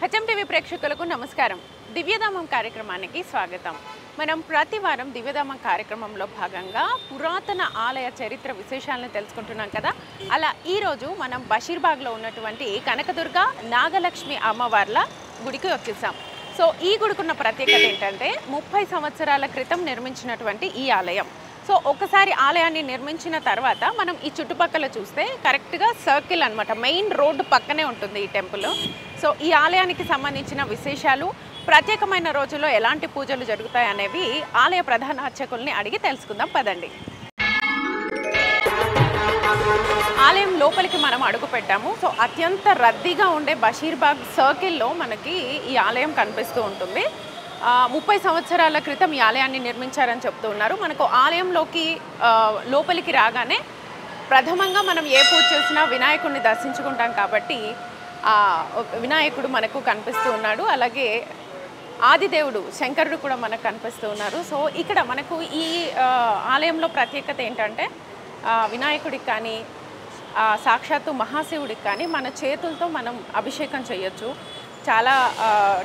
HMTV ప్రేక్షకులకు నమస్కారం. దివ్యధామం కార్యక్రమానికి స్వాగతం. మనం ప్రతి వారం దివ్యధామం కార్యక్రమంలో భాగంగా పురాతన ఆలయ చరిత్ర విశేషాలను తెలుసుకుంటున్నాం కదా. అలా ఈరోజు మనం బషీర్బాగ్లో ఉన్నటువంటి కనకదుర్గ నాగలక్ష్మి అమ్మవార్ల గుడికి వచ్చేసాం. సో ఈ గుడికున్న ప్రత్యేకత ఏంటంటే 30 సంవత్సరాల క్రితం నిర్మించినటువంటి ఈ ఆలయం. సో ఒకసారి ఆలయాన్ని నిర్మించిన తర్వాత మనం ఈ చుట్టుపక్కల చూస్తే కరెక్ట్గా సర్కిల్ అనమాట, మెయిన్ రోడ్డు పక్కనే ఉంటుంది ఈ టెంపుల్. సో ఈ ఆలయానికి సంబంధించిన విశేషాలు, ప్రత్యేకమైన రోజుల్లో ఎలాంటి పూజలు జరుగుతాయి అనేవి ఆలయ ప్రధాన అర్చకుల్ని అడిగి తెలుసుకుందాం పదండి. ఆలయం లోపలికి మనం అడుగు పెట్టాము. సో అత్యంత రద్దీగా ఉండే బషీర్బాగ్ సర్కిల్లో మనకి ఈ ఆలయం కనిపిస్తూ ఉంటుంది. 30 సంవత్సరాల క్రితం ఈ ఆలయాన్ని నిర్మించారని చెప్తూ ఉన్నారు. మనకు ఆలయంలోకి లోపలికి రాగానే ప్రథమంగా మనం ఏ పూజ చేసినా వినాయకుడిని దర్శించుకుంటాం కాబట్టి వినాయకుడు మనకు కనిపిస్తూ ఉన్నాడు. అలాగే ఆదిదేవుడు శంకరుడు కూడా మనకు కనిపిస్తూ ఉన్నారు. సో ఇక్కడ మనకు ఈ ఆలయంలో ప్రత్యేకత ఏంటంటే వినాయకుడికి కానీ సాక్షాత్తు మహాశివుడికి కానీ మన చేతులతో మనం అభిషేకం చేయొచ్చు. చాలా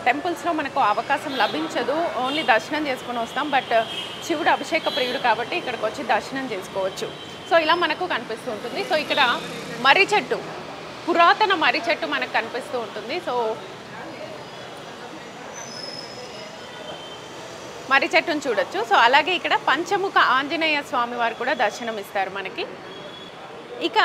టెంపుల్స్లో మనకు అవకాశం లభించదు, ఓన్లీ దర్శనం చేసుకుని వస్తాం. బట్ శివుడు అభిషేక ప్రియుడు కాబట్టి ఇక్కడికి వచ్చి దర్శనం చేసుకోవచ్చు. సో ఇలా మనకు కనిపిస్తూ ఉంటుంది. సో ఇక్కడ మర్రి చెట్టు, పురాతన మర్రి చెట్టు మనకు కనిపిస్తూ ఉంటుంది. సో మర్రి చెట్టును చూడొచ్చు. సో అలాగే ఇక్కడ పంచముఖ ఆంజనేయ స్వామి వారు కూడా దర్శనం ఇస్తారు మనకి. ఇక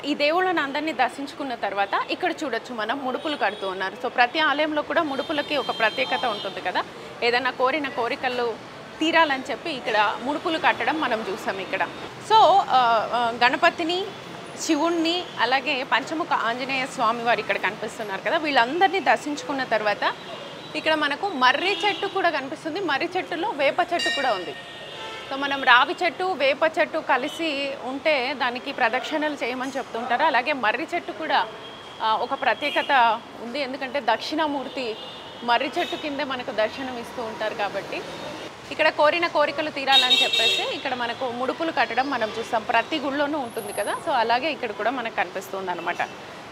ఈ దేవుళ్ళని అందరినీ దర్శించుకున్న తర్వాత ఇక్కడ చూడొచ్చు మనం ముడుపులు కడుతూ ఉన్నారు. సో ప్రతి ఆలయంలో కూడా ముడుపులకి ఒక ప్రత్యేకత ఉంటుంది కదా. ఏదైనా కోరిన కోరికలు తీరాలని చెప్పి ఇక్కడ ముడుపులు కట్టడం మనం చూసాం ఇక్కడ. సో గణపతిని, శివుణ్ణి, అలాగే పంచముఖ ఆంజనేయ స్వామి వారు ఇక్కడ కనిపిస్తున్నారు కదా. వీళ్ళందరినీ దర్శించుకున్న తర్వాత ఇక్కడ మనకు మర్రి చెట్టు కూడా కనిపిస్తుంది. మర్రి చెట్టులో వేప చెట్టు కూడా ఉంది. సో మనం రావి చెట్టు, వేప చెట్టు కలిసి ఉంటే దానికి ప్రదక్షిణలు చేయమని చెప్తుంటారు. అలాగే మర్రి చెట్టు కూడా ఒక ప్రత్యేకత ఉంది. ఎందుకంటే దక్షిణామూర్తి మర్రి చెట్టు కిందే మనకు దర్శనం ఇస్తూ ఉంటారు కాబట్టి ఇక్కడ కోరిన కోరికలు తీరాలని చెప్పేసి ఇక్కడ మనకు ముడుపులు కట్టడం మనం చూస్తాం. ప్రతి గుళ్ళోనూ ఉంటుంది కదా. సో అలాగే ఇక్కడ కూడా మనకు కనిపిస్తుంది అనమాట.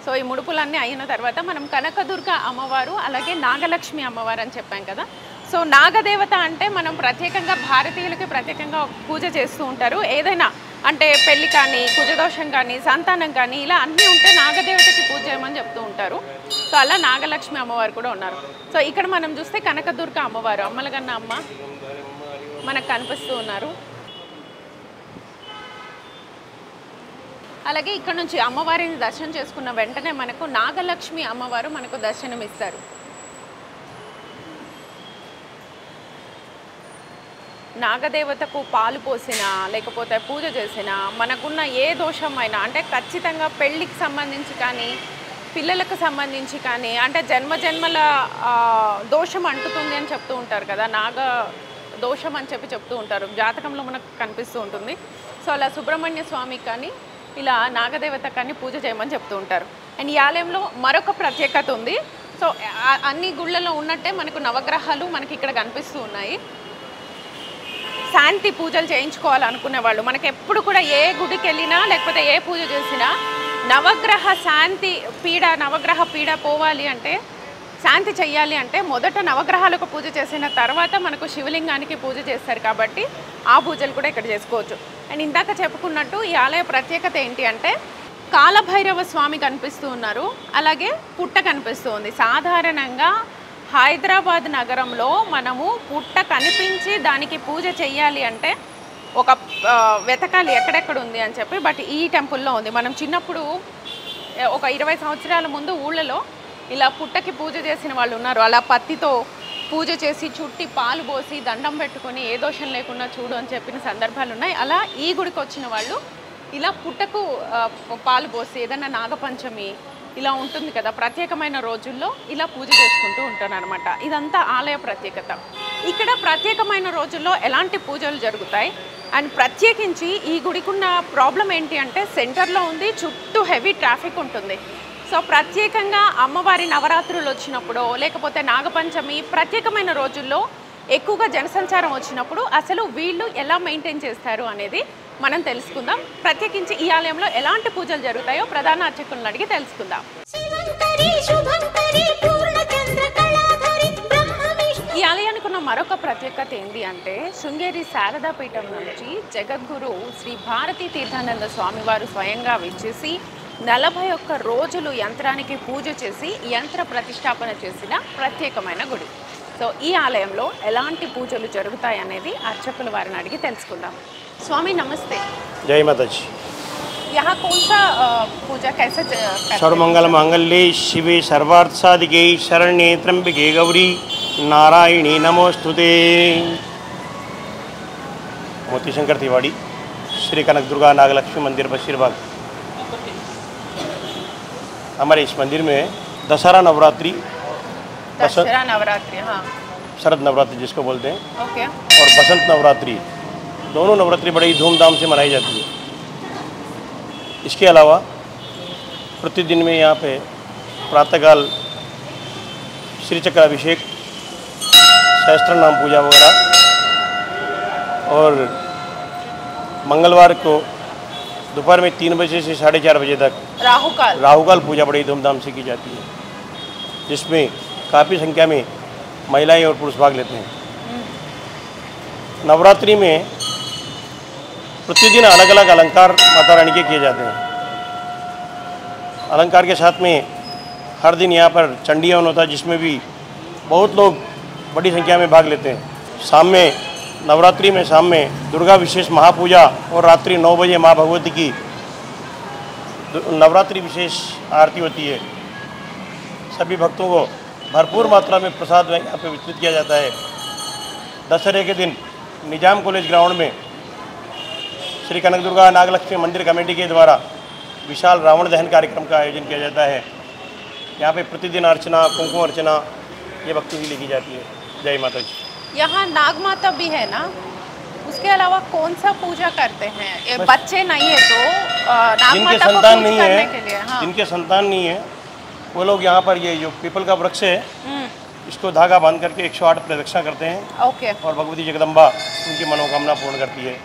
సో ఈ ముడుపులన్నీ అయిన తర్వాత మనం కనకదుర్గ అమ్మవారు, అలాగే నాగలక్ష్మి అమ్మవారు అని చెప్పాం కదా. సో నాగదేవత అంటే మనం ప్రత్యేకంగా భారతీయులకి ప్రత్యేకంగా పూజ చేస్తూ ఉంటారు. ఏదైనా అంటే పెళ్ళి కానీ, కుజదోషం కానీ, సంతానం కానీ ఇలా అన్నీ ఉంటే నాగదేవతకి పూజ చేయమని చెప్తూ ఉంటారు. సో అలా నాగలక్ష్మి అమ్మవారు కూడా ఉన్నారు. సో ఇక్కడ మనం చూస్తే కనకదుర్గ అమ్మవారు, అమ్మలగన్న అమ్మ మనకు కనిపిస్తూ ఉన్నారు. అలాగే ఇక్కడ నుంచి అమ్మవారిని దర్శనం చేసుకున్న వెంటనే మనకు నాగలక్ష్మి అమ్మవారు మనకు దర్శనం ఇస్తారు. నాగదేవతకు పాలు పోసినా లేకపోతే పూజ చేసినా మనకున్న ఏ దోషమైనా, అంటే ఖచ్చితంగా పెళ్ళికి సంబంధించి కానీ, పిల్లలకు సంబంధించి కానీ, అంటే జన్మజన్మల దోషం అంటుతుంది అని చెప్తూ ఉంటారు కదా. నాగ దోషం అని చెప్తూ ఉంటారు, జాతకంలో మనకు కనిపిస్తూ ఉంటుంది. సో అలా సుబ్రహ్మణ్య స్వామికి కానీ ఇలా నాగదేవత కానీ పూజ చేయమని చెప్తూ ఉంటారు. అండ్ ఈ ఆలయంలో మరొక ప్రత్యేకత ఉంది. సో అన్ని గుళ్ళలో ఉన్నట్టే మనకు నవగ్రహాలు మనకి ఇక్కడ కనిపిస్తూ ఉన్నాయి. శాంతి పూజలు చేయించుకోవాలనుకునే వాళ్ళు మనకి ఎప్పుడు కూడా ఏ గుడికి వెళ్ళినా లేకపోతే ఏ పూజ చేసినా నవగ్రహ శాంతి పీడ, నవగ్రహ పీడ పోవాలి అంటే, శాంతి చెయ్యాలి అంటే మొదట నవగ్రహాలకు పూజ చేసిన తర్వాత మనకు శివలింగానికి పూజ చేస్తారు కాబట్టి ఆ పూజలు కూడా ఇక్కడ చేసుకోవచ్చు. అండ్ ఇందాక చెప్పుకున్నట్టు ఈ ఆలయ ప్రత్యేకత ఏంటి అంటే కాలభైరవ స్వామి కనిపిస్తూ ఉన్నారు, అలాగే పుట్ట కనిపిస్తూ ఉంది. సాధారణంగా హైదరాబాద్ నగరంలో మనము పుట్ట కనిపించి దానికి పూజ చెయ్యాలి అంటే ఒక వెతకాలి ఎక్కడెక్కడ ఉంది అని చెప్పి. బట్ ఈ టెంపుల్లో ఉంది. మనం చిన్నప్పుడు ఒక 20 సంవత్సరాల ముందు ఊళ్ళలో ఇలా పుట్టకి పూజ చేసిన వాళ్ళు ఉన్నారు. అలా పత్తితో పూజ చేసి చుట్టి పాలు పోసి దండం పెట్టుకొని ఏ దోషం లేకుండా చూడు అని చెప్పిన సందర్భాలు ఉన్నాయి. అలా ఈ గుడికి వచ్చిన వాళ్ళు ఇలా పుట్టకు పాలు పోసి, ఏదన్నా నాగపంచమి ఇలా ఉంటుంది కదా, ప్రత్యేకమైన రోజుల్లో ఇలా పూజ చేసుకుంటూ ఉంటారు అనమాట. ఇదంతా ఆలయ ప్రత్యేకత. ఇక్కడ ప్రత్యేకమైన రోజుల్లో ఎలాంటి పూజలు జరుగుతాయి అండ్ ప్రత్యేకించి ఈ గుడికున్న ప్రాబ్లం ఏంటి అంటే సెంటర్లో ఉంది, చుట్టూ హెవీ ట్రాఫిక్ ఉంటుంది. సో ప్రత్యేకంగా అమ్మవారి నవరాత్రులు వచ్చినప్పుడు లేకపోతే నాగపంచమి ప్రత్యేకమైన రోజుల్లో ఎక్కువగా జనసంచారం వచ్చినప్పుడు అసలు వీళ్ళు ఎలా మెయింటైన్ చేస్తారు అనేది మనం తెలుసుకుందాం. ప్రత్యేకించి ఈ ఆలయంలో ఎలాంటి పూజలు జరుగుతాయో ప్రధాన అర్చకులను అడిగి తెలుసుకుందాం. ప్రత్యేకత ఏంటి అంటే శృంగేరి శారదాపీఠం నుంచి జగద్గురు శ్రీ భారతీ తీర్థానంద స్వామివారు స్వయంగా విచ్చేసి 41 రోజులు యంత్రానికి పూజ చేసి యంత్ర ప్రతిష్టాపన చేసిన ప్రత్యేకమైన గుడి. సో ఈ ఆలయంలో ఎలాంటి పూజలు జరుగుతాయి అనేది అర్చకుల వారిని అడిగి తెలుసుకుందాం. స్వామి నమస్తే. जय माता जी. यहाँ कौन सा पूजा कैसे सर्वमंगल मांगल्ये शिवे सर्वार्थ साधिके शरण्ये त्र्यंबके गौरी नारायणी नमोस्तुते. मोती शंकर तिवाड़ी, श्री कनक दुर्गा नागलक्ष्मी मंदिर बशीरबाग. हमारे इस मंदिर में दशहरा नवरात्रि, हाँ, शरद नवरात्रि जिसको बोलते हैं, ओके, और बसंत नवरात्रि, दोनों नवरात्रि बड़ी धूमधाम से मनाई जाती है. इसके अलावा प्रतिदिन में यहाँ पे प्रातःकाल श्री चक्राभिषेक, सहस्त्र नाम पूजा वगैरह, और मंगलवार को दोपहर में 3 बजे से 4:30 बजे तक राहुकाल पूजा बड़ी धूमधाम से की जाती है, जिसमें काफ़ी संख्या में महिलाएं और पुरुष भाग लेते हैं. नवरात्रि में प्रतिदिन अलग अलग अलंकार माता रानी के किए जाते हैं. अलंकार के साथ में हर दिन यहाँ पर चंडी हवन होता है, जिसमें भी बहुत लोग बड़ी संख्या में भाग लेते हैं. शाम में नवरात्रि में शाम में दुर्गा विशेष महापूजा और रात्रि 9 बजे माँ भगवती की नवरात्रि विशेष आरती होती है. सभी भक्तों को भरपूर मात्रा में प्रसाद यहाँ पे वितरित किया जाता है. दशहरे के दिन निजाम कॉलेज ग्राउंड में श्री कनक दुर्गा नागलक्ष्मी मंदिर कमेटी के द्वारा विशाल रावण दहन कार्यक्रम का आयोजन किया जाता है. यहाँ पे प्रतिदिन अर्चना, कुमकुम अर्चना ये भक्तों की लिखी जाती है. जय माता जी. यहाँ नाग माता भी है ना, उसके अलावा कौन सा पूजा करते हैं? बच्चे नहीं है तो नाग जिनके माता संतान को नहीं करने है, के लिए, हाँ. जिनके संतान नहीं है वो लोग यहाँ पर ये जो पीपल का वृक्ष है इसको धागा बांध करके 108 प्रदक्षिणा करते हैं. ओके. और भगवती जगदम्बा उनकी मनोकामना पूर्ण करती है.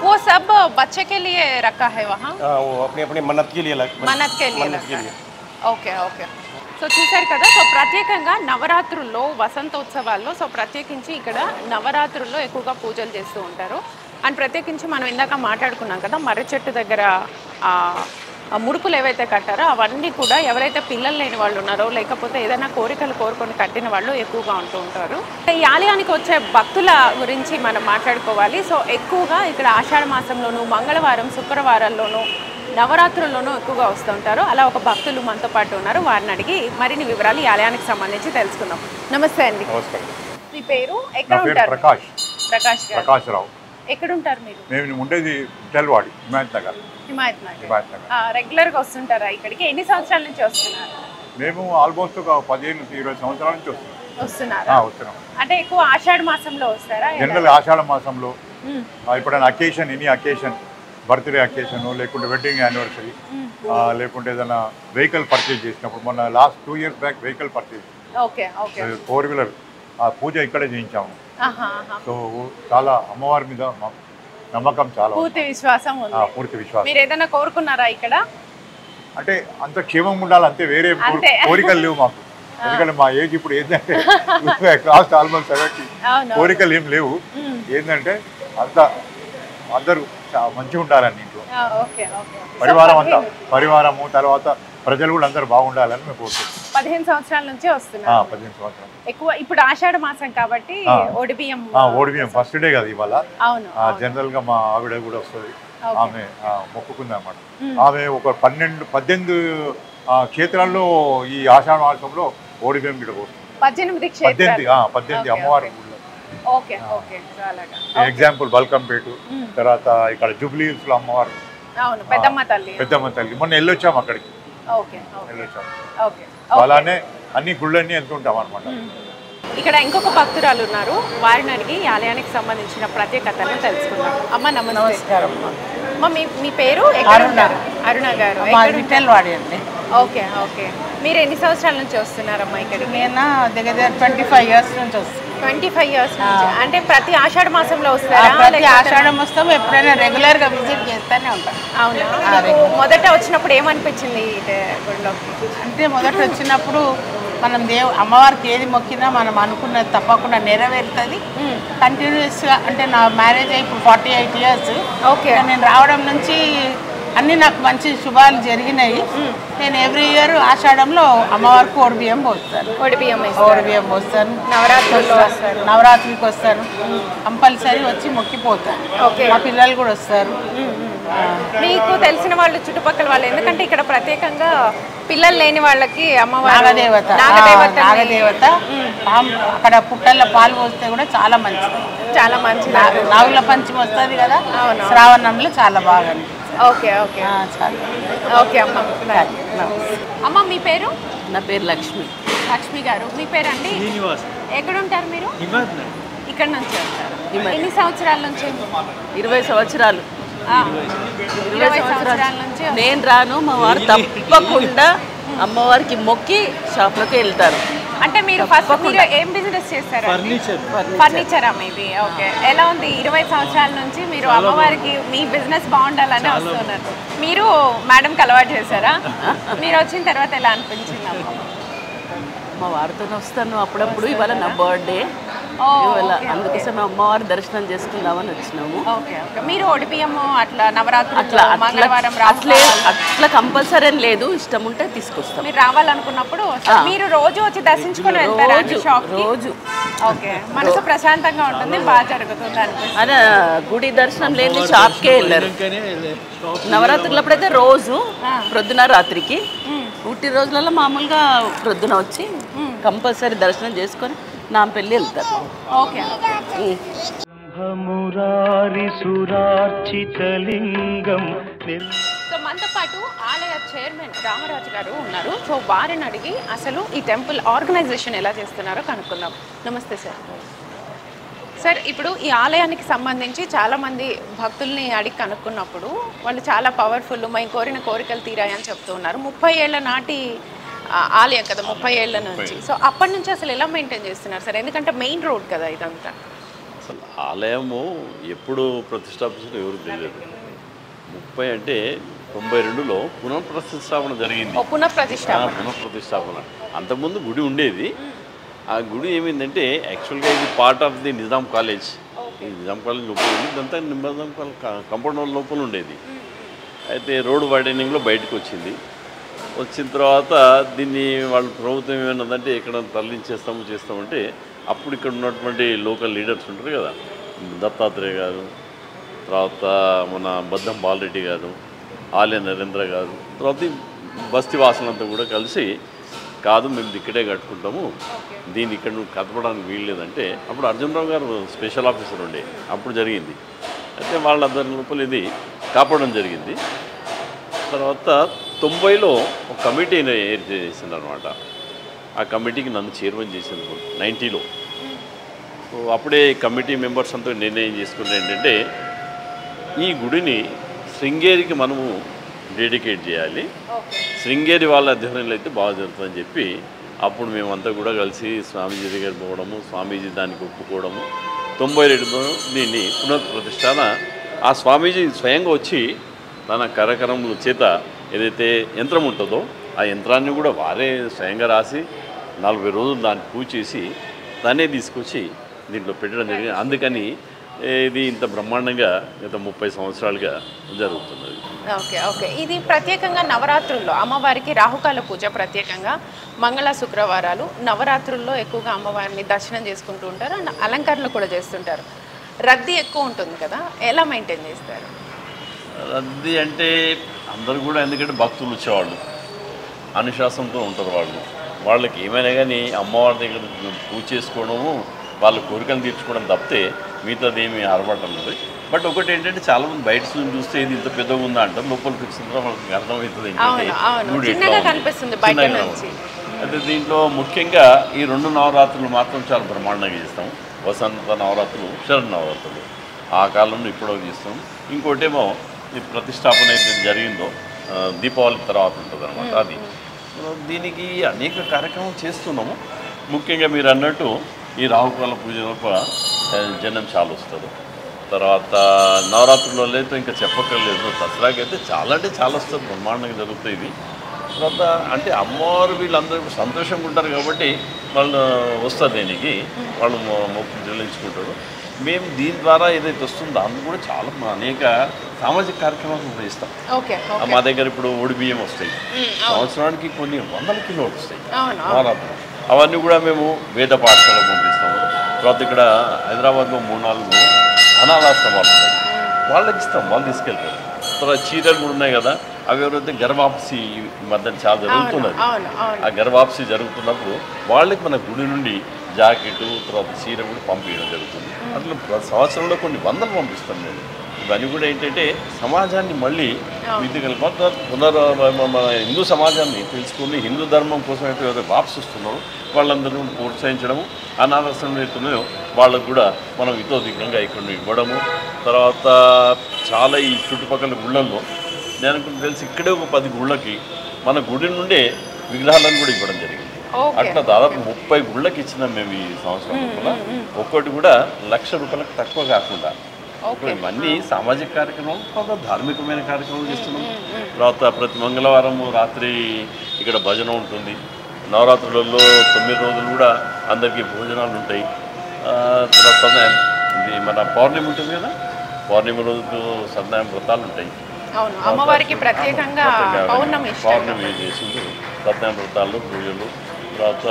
वो सब बच्चे के लिए रखा है वहाँ, वो अपनी अपनी मन्नत के लिए మన్నత్ के लिए. Okay okay. సో చూశారు కదా, సో ప్రత్యేకంగా నవరాత్రుల్లో వసంతోత్సవాల్లో సో ప్రత్యేకించి ఇక్కడ నవరాత్రుల్లో ఎక్కువగా పూజలు చేస్తూ ఉంటారు. అండ్ ప్రత్యేకించి మనం ఇందాక మాట్లాడుకున్నాం కదా, మర్రి చెట్టు దగ్గర ముడుపులు ఏవైతే కట్టారో అవన్నీ కూడా ఎవరైతే పిల్లలు లేని వాళ్ళు ఉన్నారో లేకపోతే ఏదైనా కోరికలు కోరుకొని కట్టిన వాళ్ళు ఎక్కువగా ఉంటూ ఉంటారు. ఈ ఆలయానికి వచ్చే భక్తుల గురించి మనం మాట్లాడుకోవాలి. సో ఎక్కువగా ఇక్కడ ఆషాఢ మాసంలోనూ, మంగళవారం, శుక్రవారాల్లోనూ, నవరాత్రుల్లోనూ ఎక్కువగా వస్తూ ఉంటారు. అలా ఒక భక్తులు మనతో పాటు ఉన్నారు, వారిని అడిగి మరిన్ని వివరాలు ఈ ఆలయానికి సంబంధించి తెలుసుకుందాం. నమస్తే అండి. నమస్కారం. మీ పేరు, ఎక్కడ ఉంటారు? ప్రకాష్. ప్రకాష్ గారు. ప్రకాష్ రావు. ఎక్కడ ఉంటారు మీరు? మేము ఉండేది విఠల్వాడి, హిమాయత్ నగర్. రెగ్యులర్గా వస్తుంటారా ఇక్కడికి? ఎన్ని సంవత్సరాల నుంచి వస్తున్నారు? మేము ఆల్మోస్ట్ ఒక 15-20 సంవత్సరాల నుంచి వస్తున్నాం. అంటే ఎక్కువ ఆషాఢ మాసంలో వస్తారా? జనరల్ ఆషాఢ మాసంలో ఎప్పుడైనా occasion, any occasion, birthday occasion, లేకుంటే వెడ్డింగ్ యానివర్సరీ, లేకుంటే ఏదైనా వెహికల్ పర్చేజ్ చేసినప్పుడు, మొన్న last 2 years back vehicle purchase, 4 wheeler ఆ పూజ ఇక్కడే చేయించాము. సో చాలా అమ్మవారి మీద నమ్మకం, చాలా పూర్తి విశ్వాసం ఉంది. పూర్తి విశ్వాసం. మీరు ఏదైనా కోరుకున్నారా ఇక్కడ? అంటే అంత క్షేమం ఉండాలి అంతే, వేరే కోరికలు లేవు మాకు. ఎందుకంటే మా ఏజ్ ఇప్పుడు ఏంటంటే లాస్ట్ ఆల్మోస్ట్ 70, కోరికలు ఏం లేవు. ఏంటంటే అందరూ మంచిగా ఉండాలని ఇంట్లో, పరివారము, తర్వాత ప్రజలు కూడా అందరూ బాగుండాలని మేము కోరుకుంటున్నాం. 15 సంవత్సరాల నుంచి వస్తున్నాం. 15 సంవత్సరాలు. ఎక్కువ ఇప్పుడు ఆషాఢ మాసం కాబట్టి ఓడిబియ్యం ఫస్ట్ డే కదా ఇవాళ. అవును. జనరల్ గా మా ఆవిడ కూడా వస్తుంది, ఆమె మొక్కుకుంది అన్నమాట. ఆమె ఒక 18 క్షేత్రాల్లో ఈ ఆషాఢ మాసంలో ఓడిబియ్యం గిడ పోస్తుంది. 18 అమ్మవారి. ఎగ్జాంపుల్ బల్కంపేట, తర్వాత ఇక్కడ జూబ్లీ హిల్స్ లో అమ్మవారు, పెద్దమ్మ తల్లి. మొన్న వెళ్ళొచ్చాము అక్కడికి. అలానే అన్ని గుళ్ళన్నీ వెళ్తుంటాం అనమాట. ఇక్కడ ఇంకొక భక్తురాలు ఉన్నారు, వారిని అడిగి ఈ ఆలయానికి సంబంధించిన ప్రత్యేకతను తెలుసుకుందాం. అమ్మ నమస్కారం. మీ పేరు? అరుణ గారు. విఠల్వాడి అండి. Okay okay. మీరు ఎన్ని సంవత్సరాల నుంచి వస్తున్నారమ్మా ఇక్కడికి? నేను దగ్గర 25 years నుంచి వస్తాను. 25 years నుంచి. అంటే ప్రతి ఆషాఢ మాసంలో వస్తారా? ప్రతి ఆషాఢం వస్తాం, ఎప్పుడైనా రెగ్యులర్ గా విజిట్ చేస్తూనే ఉంటాం. అవునా? మొదట వచ్చినప్పుడు ఏమనిపించింది గుడిలోకి? అంటే మొదట వచ్చినప్పుడు మనం అమ్మవారికి ఏది మొక్కినా మనం అనుకున్నది తప్పకుండా నెరవేరుతుంది. కంటిన్యూస్గా అంటే నా మ్యారేజ్ అయ్యి ఇప్పుడు 48 years. ఓకే. నేను రావడం నుంచి అన్నీ నాకు మంచి శుభాలు జరిగినాయి. నేను ఎవ్రీ ఇయర్ ఆషాఢంలో అమ్మవారికి ఓడిబియ్యం పోస్తాను. ఓడిబియ్యం పోస్తాను. నవరాత్రికి వస్తాను. కంపల్సరీ వచ్చి మొక్కిపోతాను. మా పిల్లలు కూడా వస్తారు. మీకు తెలిసిన వాళ్ళు చుట్టుపక్కల వాళ్ళు, ఎందుకంటే ఇక్కడ ప్రత్యేకంగా పిల్లలు లేని వాళ్ళకి అమ్మవారు నాగదేవత అక్కడ పుట్టల్లో పాలు పోస్తే కూడా చాలా మంచిది. నాగుల పంచమి వస్తుంది కదా, శ్రావణంలో చాలా బాగా అనిపిస్తుంది. ఓకే ఓకే ఓకే అమ్మ. అమ్మ మీ పేరు? నా పేరు లక్ష్మి. లక్ష్మి గారు, మీ పేరు అండి? ఎక్కడ ఉంటారు మీరు? ఇక్కడ నుంచి వస్తారు. ఎన్ని సంవత్సరాల నుంచి? 20 సంవత్సరాలు. 20 సంవత్సరాల నుంచి నేను రాను, మా వారు తప్పకుండా అమ్మవారికి మొక్కి షాప్లోకి వెళ్తారు. అంటే మీరు ఫస్ట్ మీరు ఏం బిజినెస్ చేస్తారు? ఫర్నిచర్ మీది. ఓకే. ఎలా ఉంది 20 సంవత్సరాల నుంచి మీరు అమ్మవారికి మీ బిజినెస్ బాగుండాలని వస్తున్నారు? మీరు మేడంకి అలవాటు చేశారా? మీరు వచ్చిన తర్వాత ఎలా అనిపించింది అమ్మ? మా వారితో వస్తాను అప్పుడప్పుడు. ఇవాళ నా బర్త్డే, ఇవాళ అందుకోసం అమ్మవారి దర్శనం చేసుకుందామని వచ్చినాము. Okay okay. మీరు ఓడిపియము అట్లా నవరాత్రులు మంగళవారం అట్లా కంపల్సరీ అని లేదు, ఇష్టం ఉంటే తీసుకొస్తాం. మీరు రావాలనుకున్నప్పుడు మీరు రోజు వచ్చి దర్శించుకుని వెళ్తారా షాప్? రోజు. ఓకే. మనసు ప్రశాంతంగా ఉంటుంది, బాగా జరుగుతుంది అనిపిస్తుంది. అదే గుడి దర్శనం లేని షాప్కే వెళ్ళారు. నవరాత్రులప్పుడైతే రోజు ప్రొద్దున రాత్రికి, పుట్టి రోజులలో మామూలుగా ప్రొద్దున వచ్చి కంపల్సరీ దర్శనం చేసుకొని నా పెళ్ళి వెళ్తారు. ఓకే. సో మనతో పాటు ఆలయ చైర్మన్ రామరాజు గారు ఉన్నారు. సో వారిని అడిగి అసలు ఈ టెంపుల్ ఆర్గనైజేషన్ ఎలా చేస్తున్నారో కనుక్కుందాం. నమస్తే సార్. సార్, ఇప్పుడు ఈ ఆలయానికి సంబంధించి చాలామంది భక్తుల్ని అడిగి కనుక్కున్నప్పుడు వాళ్ళు చాలా పవర్ఫుల్, మేము కోరిన కోరికలు తీరాయని చెప్తూ ఉన్నారు. 30 ఏళ్ల నాటి ఆలయం కదా, 30 ఏళ్ల నుంచి. సో అప్పటి నుంచి అసలు ఎలా మెయింటైన్ చేస్తున్నారు సార్? ఎందుకంటే మెయిన్ రోడ్ కదా ఇదంతా. అసలు ఆలయము ఎప్పుడు ప్రతిష్టాపించిన ఎవరు తెలియదు. 30 అంటే 92లో పునఃప్రతిష్టాపన జరిగింది. పునఃప్రతిష్టాపన. అంతకుముందు గుడి ఉండేది. ఆ గుడి ఏమైందంటే యాక్చువల్గా ఇది part of the Nizam college. ఈ నిజాం కాలేజ్ లోపల ఉంది, ఇదంతా నిజాం కాంపౌండ్ లోపల ఉండేది. అయితే రోడ్ వైడనింగ్లో బయటకు వచ్చింది. వచ్చిన తర్వాత దీన్ని వాళ్ళు ప్రభుత్వం ఏమన్నదంటే ఇక్కడ తరలించేస్తామంటే అప్పుడు ఇక్కడ ఉన్నటువంటి లోకల్ లీడర్స్ ఉంటారు కదా, దత్తాత్రేయ గారు, తర్వాత మన బద్దం బాలరెడ్డి గారు, ఆలయ నరేంద్ర గారు, తర్వాత బస్తీ వాసులంతా కూడా కలిసి కాదు మేము ఇక్కడే కట్టుకుంటాము, దీన్ని ఇక్కడ నువ్వు కదపడానికి వీల్లేదంటే అప్పుడు అర్జునరావు గారు స్పెషల్ ఆఫీసర్ ఉండే అప్పుడు జరిగింది. అయితే వాళ్ళందరి లోపల ఇది కాపాడడం జరిగింది. తర్వాత 90లో ఒక కమిటీని ఏర్పాటు చేసింది అనమాట. ఆ కమిటీకి నన్ను చైర్మన్ చేసింది 90లో. సో అప్పుడే కమిటీ మెంబర్స్ అంతా నిర్ణయం చేసుకున్నది ఏంటంటే ఈ గుడిని శృంగేరికి మనము డెడికేట్ చేయాలి, శృంగేరి వాళ్ళ అధ్యయనంలో అయితే బాగా జరుగుతుందని చెప్పి అప్పుడు మేమంతా కూడా కలిసి స్వామీజీ దగ్గర పోవడము, స్వామీజీ దానికి ఒప్పుకోవడము, 92లో దీన్ని పునఃప్రతిష్ఠాన ఆ స్వామీజీ స్వయంగా వచ్చి తన కరకరముల చేత ఏదైతే యంత్రం ఉంటుందో ఆ యంత్రాన్ని కూడా వారే స్వయంగా రాసి 40 రోజులు దాన్ని పూజ చేసి దాన్నే తీసుకొచ్చి దీంట్లో పెట్టడం జరిగింది. అందుకని ఇది ఇంత బ్రహ్మాండంగా గత 30 సంవత్సరాలుగా జరుగుతున్నది. Okay okay. ఇది ప్రత్యేకంగా నవరాత్రుల్లో అమ్మవారికి రాహుకాల పూజ, ప్రత్యేకంగా మంగళ శుక్రవారాలు నవరాత్రుల్లో ఎక్కువగా అమ్మవారిని దర్శనం చేసుకుంటూ ఉంటారు, అండ్ అలంకరణలు కూడా చేస్తుంటారు. రద్దీ ఎక్కువ ఉంటుంది కదా, ఎలా మెయింటైన్ చేస్తారు? రద్దీ అంటే అందరూ కూడా, ఎందుకంటే భక్తులు వచ్చేవాళ్ళు అనుశాసనంతో ఉంటారు. వాళ్ళకి ఏమైనా కానీ అమ్మవారి దగ్గర పూజ చేసుకోవడము, వాళ్ళ కోరికలు తీర్చుకోవడం తప్పితే మిగతాది ఏమి అలవాటు ఉన్నది. బట్ ఒకటి ఏంటంటే చాలామంది బయట చూస్తే ఇది ఇంత పెద్దగా ఉందా అంటారు, లోపలికి వచ్చిన తర్వాత వాళ్ళకి అర్థమవుతుంది అయితే. దీంట్లో ముఖ్యంగా ఈ 2 నవరాత్రులు మాత్రం చాలా బ్రహ్మాండంగా చేస్తాం. వసంత నవరాత్రులు, శరణ నవరాత్రులు ఆ కాలంలో ఇప్పుడు చేస్తాం. ఇంకోటేమో ఈ ప్రతిష్టాపన అయితే జరిగిందో దీపావళి తర్వాత ఉంటుంది అనమాట. అది దీనికి అనేక కార్యక్రమాలు చేస్తున్నాము. ముఖ్యంగా మీరు అన్నట్టు ఈ రాహుకాల పూజలో జనం చాలా వస్తారు. తర్వాత నవరాత్రులలో అయితే ఇంకా చెప్పక్కర్లేదు. దసరాకి అయితే చాలా అంటే చాలా వస్తారు, బ్రహ్మాండంగా జరుగుతాయి. ఇది తర్వాత అంటే అమ్మవారు వీళ్ళందరూ సంతోషంగా ఉంటారు కాబట్టి వాళ్ళు వస్తారు దీనికి, వాళ్ళు మొక్కు చెల్లించుకుంటారు. మేము దీని ద్వారా ఏదైతే వస్తుందో అందుకు కూడా చాలా అనేక సామాజిక కార్యక్రమాలు నిర్వహిస్తాం. మా దగ్గర ఇప్పుడు ఒడి బియ్యం వస్తాయి, సంవత్సరానికి కొన్ని 100 కిలోలు వస్తాయి నవరాత్రులు. అవన్నీ కూడా మేము వేద పాఠశాలకు పంపిస్తాము. తర్వాత ఇక్కడ హైదరాబాద్లో 3-4 అనాథాశ్రమాలు ఉన్నాయి, వాళ్ళకి ఇస్తాం, వాళ్ళు తీసుకెళ్తారు. తర్వాత చీరలు కూడా ఉన్నాయి కదా, అవి ఎవరైతే గర్భాప్సి మధ్య చాలా జరుగుతున్నది, ఆ గర్భాప్సి జరుగుతున్నప్పుడు వాళ్ళకి మన గుడి నుండి జాకెట్ తర్వాత చీర కూడా పంపించడం జరుగుతుంది. అట్లా సంవత్సరంలో కొన్ని 100 పంపిస్తాం మేము. ఇవన్నీ కూడా ఏంటంటే సమాజాన్ని మళ్ళీ మన హిందూ సమాజాన్ని తెలుసుకుని హిందూ ధర్మం కోసం అయితే వాపసు వస్తున్నారో వాళ్ళందరూ ప్రోత్సహించడము, అనాథాశ్రమం అవుతున్నాయో వాళ్ళకు కూడా మనం ఇతోధికంగా ఇక్కడ ఇవ్వడము. తర్వాత చాలా ఈ చుట్టుపక్కల గుళ్ళల్లో నేను తెలిసి ఇక్కడే ఒక 10 గుళ్ళకి మన గుడి నుండే విగ్రహాలను కూడా ఇవ్వడం జరిగింది. అట్లా దాదాపు 30 గుళ్ళకి ఇచ్చినాం మేము ఈ సంవత్సరం లోపల. ఒక్కటి కూడా ₹1,00,000 తక్కువ కాకుండా. ఇవన్నీ సామాజిక కార్యక్రమం, తర్వాత ధార్మికమైన కార్యక్రమాలు చేస్తున్నాం. తర్వాత ప్రతి మంగళవారం రాత్రి ఇక్కడ భజన ఉంటుంది. నవరాత్రులలో 9 రోజులు కూడా అందరికీ భోజనాలు ఉంటాయి. తర్వాత ఇది మన పౌర్ణమి ఉంటుంది కదా, పౌర్ణమి రోజు సత్యనారాయణ వ్రతాలు ఉంటాయి. అమ్మవారికి ప్రత్యేకంగా పౌర్ణమి చేసింది, సత్యనారాయణ వ్రతాలు, పూజలు, తర్వాత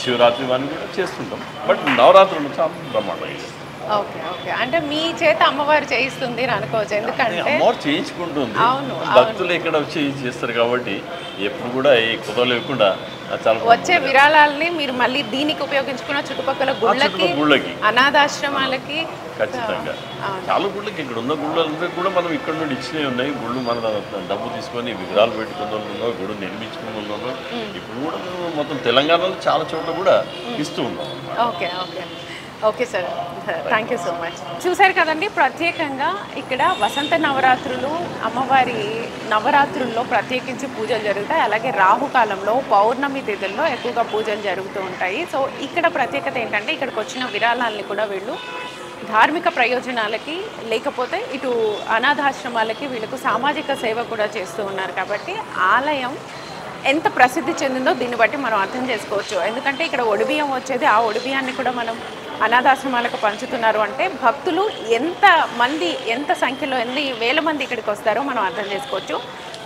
శివరాత్రి ఇవన్నీ కూడా చేస్తుంటాం. బట్ నవరాత్రులు చాలా బ్రహ్మాండంగా. ఓకే ఓకే, అంటే మీ చేత అమ్మవారు చేయిస్తుంది అని అనుకోవచ్చు. ఎందుకంటే అమ్మవారు చేయించుకుంటుంది, భక్తులు ఇక్కడ వచ్చి చేస్తారు కాబట్టి ఎప్పుడు కూడా ఏ కుదవ లేకుండా వచ్చే విరాళాలని మీరు మళ్ళీ దీనికి ఉపయోగించుకున్న చుట్టుపక్కల గుళ్ళకి, అనాథాశ్రమాలకి ఖచ్చితంగా చాలా గుళ్ళకి ఇక్కడ ఉన్న గుళ్ళందరికీ కూడా మనం ఇక్కడ నుండి ఇచ్చినవి ఉన్నాయి. గుళ్ళు మన డబ్బు తీసుకొని విగ్రహాలు పెట్టుకున్న ఉన్నారు, గుళ్ళు నిర్మించుకుని ఉన్నారు. ఇప్పుడు కూడా మొత్తం తెలంగాణలో చాలా చోట్ల కూడా ఇస్తూ ఉన్నాం. Okay okay okay sir, thank you so much. చూశారు కదండి, ప్రత్యేకంగా ఇక్కడ వసంత నవరాత్రులు, అమ్మవారి నవరాత్రుల్లో ప్రత్యేకించి పూజలు జరుగుతాయి. అలాగే రాహుకాలంలో, పౌర్ణమి తిథుల్లో ఎక్కువగా పూజలు జరుగుతూ ఉంటాయి. సో ఇక్కడ ప్రత్యేకత ఏంటంటే ఇక్కడికి వచ్చిన విరాళాలని కూడా వీళ్ళు ధార్మిక ప్రయోజనాలకి, లేకపోతే ఇటు అనాథాశ్రమాలకి వీళ్ళకు సామాజిక సేవ కూడా చేస్తూ ఉన్నారు. కాబట్టి ఆలయం ఎంత ప్రసిద్ధి చెందిందో దీన్ని బట్టి మనం అర్థం చేసుకోవచ్చు. ఎందుకంటే ఇక్కడ ఒడిబియ్యం వచ్చేది, ఆ ఒడిబియ్యాన్ని కూడా మనం అనాథాశ్రమాలకు పంచుతున్నారు అంటే భక్తులు ఎంత సంఖ్యలో ఎన్ని వేల మంది ఇక్కడికి వస్తారో మనం అర్థం చేసుకోవచ్చు.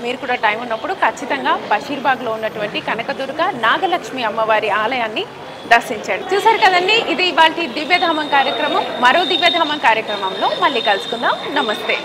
మీరు కూడా టైం ఉన్నప్పుడు ఖచ్చితంగా బషీర్బాగ్లో ఉన్నటువంటి కనకదుర్గ నాగలక్ష్మి అమ్మవారి ఆలయాన్ని దర్శించండి. చూసారు కదండి, ఇది ఇవాళ దివ్యధామం కార్యక్రమం. మరో దివ్యధామం కార్యక్రమంలో మళ్ళీ కలుసుకుందాం. నమస్తే.